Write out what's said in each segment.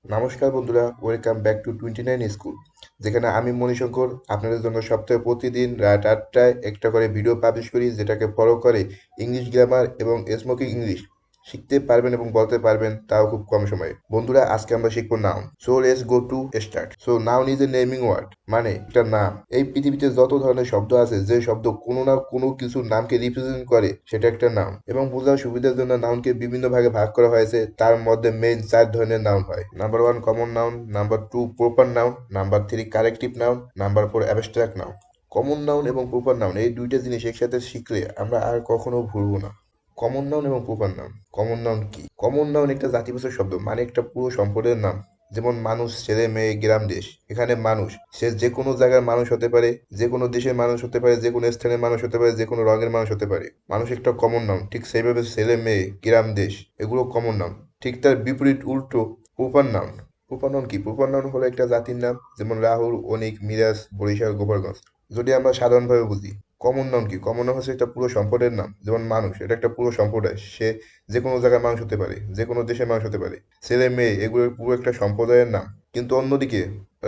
নমস্কার বন্ধুরা, welcome back to 29 school, যেখানে আমি মণিশঙ্কর আপনাদের জন্য সপ্তাহে প্রতিদিন রাত 8টায় একটা করে ভিডিও পাবলিশ করি, যেটাকে ফলো করে ইংলিশ গ্রামার এবং স্মোকিং ইংলিশ শিখতে পারবেন এবং বলতে পারবেন, তাও খুব কম সময়ে। বন্ধুরা, আজকে আমরা শিখবো noun. So let's go to start. So noun is a naming word, মানে একটা নাম। এই পৃথিবীতে যত ধরনের শব্দ আছে, যে শব্দ কোনো না কোনো কিছুর নামকে রিপ্রেজেন্ট করে, সেটা একটা নাউন। এবং বোঝার সুবিধার জন্য নাউনকে বিভিন্ন ভাগে ভাগ করা হয়েছে। তার মধ্যে মেইন 4 ধরনের নাউন হয়। Number 1 common noun, number 2 proper noun, number 3 corrective noun, number 4 abstract noun. Common noun এবং প্রপার নাউন এই দুইটা জিনিস একসাথে শিখলে আমরা আর কখনো ভুলবো না। কমন নাউন এবং প্রপার নাউন। কমন নাউন কি? কমন নাউন একটা জাতিবাচক শব্দ, মানে একটা পুরো সম্পদের নাম। যেমন মানুষ, ছেলে, মেয়ে, গ্রাম, দেশ। এখানে মানুষ, সে যে কোনো জায়গার মানুষ হতে পারে, যে কোনো দেশের মানুষ হতে পারে, যে কোনো স্থানের মানুষ হতে পারে, যে কোনো রঙের মানুষ হতে পারে। মানুষ একটা কমন নাউন। ঠিক সেইভাবে ছেলে, মেয়ে, গ্রাম, দেশ এগুলো কমন নাউন। ঠিক তার বিপরীত উল্টো প্রপার নাউন। প্রপার নাউন কি? প্রপার নাউন হলো একটা জাতির নাম, যেমন রাহুল, অনিক, মিরাজ, বরিশাল, গোপালগঞ্জ। যদি আমরা সাধারণভাবে বুঝি, কমন নাউন কি? কমন নাউন হচ্ছে একটা পুরো সম্পদের নাম। যেমন মানুষ, এটা একটা পুরো সম্প্রদায়। সে যে কোনো জায়গার মানুষ হতে পারে, যে কোনো দেশের মানুষ হতে পারে। ছেলে, মেয়ে এগুলো পুরো একটা সম্প্রদায়ের নাম। কিন্তু অন্যদিকে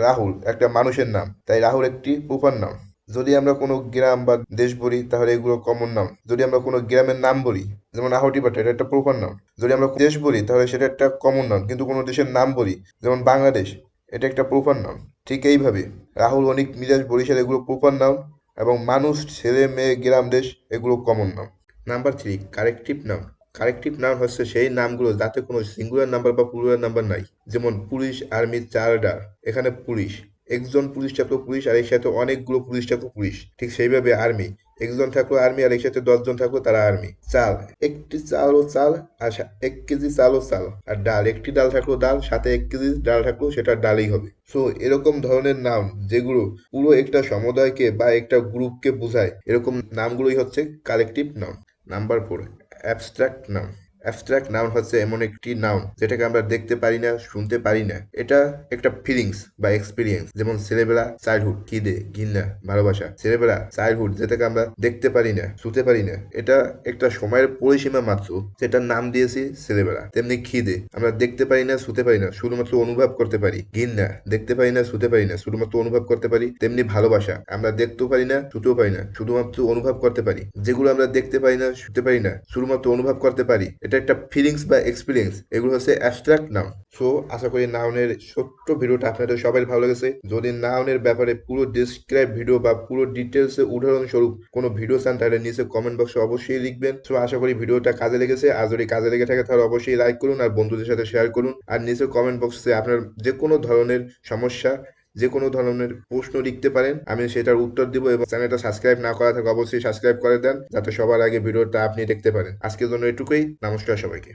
রাহুল একটা মানুষের নাম, তাই রাহুল একটি প্রপার নাউন। যদি আমরা কোনো গ্রাম বা দেশ বলি, তাহলে এগুলো কমন নাউন। যদি আমরা কোনো গ্রামের নাম বলি, যেমন আহটিপাটা, এটা একটা প্রপার নাউন। যদি আমরা দেশ বলি, তাহলে সেটা একটা কমন নাউন। কিন্তু কোনো দেশের নাম বলি, যেমন বাংলাদেশ, এটা একটা প্রপার নাউন। ঠিক এইভাবে রাহুল, অনিক, মিরাজ, বরিশাল এগুলো প্রপার নাউন, এবং মানুষ, ছেলে, মেয়ে, গ্রাম, দেশ এগুলো common noun. Number 3 corrective noun. Corrective noun হচ্ছে সেই নামগুলো যাতে কোনো সিঙ্গুলার নাম্বার বা প্লুরাল নাম্বার নাই। যেমন পুলিশ, আর্মি, চার্ডার। এখানে পুলিশ, একজন পুলিশ থাকলো পুলিশ, আর এর সাথে অনেকগুলো পুলিশ থাকলো পুলিশ। ঠিক সেইভাবে আর্মি, একজন থাকলো আর্মি, আর এর সাথে 10 জন থাকলো তারা আর্মি। চাল, একটি চাল ও চাল, আর 1 কেজি চাল ও চাল। আর ডাল, একটি ডাল থাকলো ডাল, সাথে 1 কেজি ডাল থাকলো, সেটা ডালই হবে। সো এরকম ধরনের নাউন যেগুলো পুরো একটা সমুদায়কে বা একটা গ্রুপকে বোঝায়, এরকম নামগুলোই হচ্ছে collective noun. Number 4 abstract noun. Abstract noun হচ্ছে এমন একটি নাউন যেটাকে আমরা দেখতে পারি না, শুনতে পারি না। এটা একটা ফিলিংস বা এক্সপিরিয়েন্স। যেমন ছেলেবেলা, চাইল্ডহুড, খিদে, ঘৃণা, ভালোবাসা। ছেলেবেলা, চাইল্ডহুড, যেটাকে আমরা দেখতে পারি না, শুনতে পারি না। এটা একটা সময়ের পরিসীমা মাত্র, যেটার নাম দিয়েছি ছেলেবেলা। তেমনি খিদে, আমরা দেখতে পারি না, শুতে পারি না, শুধুমাত্র অনুভব করতে পারি। ঘৃণা, দেখতে পারি না, শুতে পারি না, শুধুমাত্র অনুভব করতে পারি। তেমনি ভালোবাসা, আমরা দেখতেও পারি না, শুতেও পারি না, শুধুমাত্র অনুভব করতে পারি। যেগুলো আমরা দেখতে পারি না, শুতে পারি না, শুধুমাত্র অনুভব করতে পারি, এটা একটা ফিলিংস বা এক্সপিরিয়েন্স। এগুলো হচ্ছে অ্যাবস্ট্রাক্ট নাউন। সো আশা করি নাউনের ছোট্ট ভিডিওটা আপনাদের সবাই ভালো লেগেছে। যদি নাউনের ব্যাপারে পুরো ডিসক্রাইব ভিডিও বা পুরো ডিটেলসে উদাহরণস্বরূপ কোনো ভিডিও চান, তাহলে নিচে কমেন্ট বক্সে অবশ্যই লিখবেন। সো আশা করি ভিডিওটা কাজে লেগেছে। আর যদি কাজে লেগে থাকে, তাহলে অবশ্যই লাইক করুন আর বন্ধুদের সাথে শেয়ার করুন। আর নিচে কমেন্ট বক্সে আপনার যে কোনো ধরনের সমস্যা, যে কোনো ধরনের প্রশ্ন লিখতে পারেন, আমি সেটার উত্তর দিব। এবং চ্যানেলটা সাবস্ক্রাইব না করা থাকে, অবশ্যই সাবস্ক্রাইব করে দেন, যাতে সবার আগে ভিডিওটা আপনি দেখতে পারেন। আজকের জন্য এটুকুই। নমস্কার সবাইকে।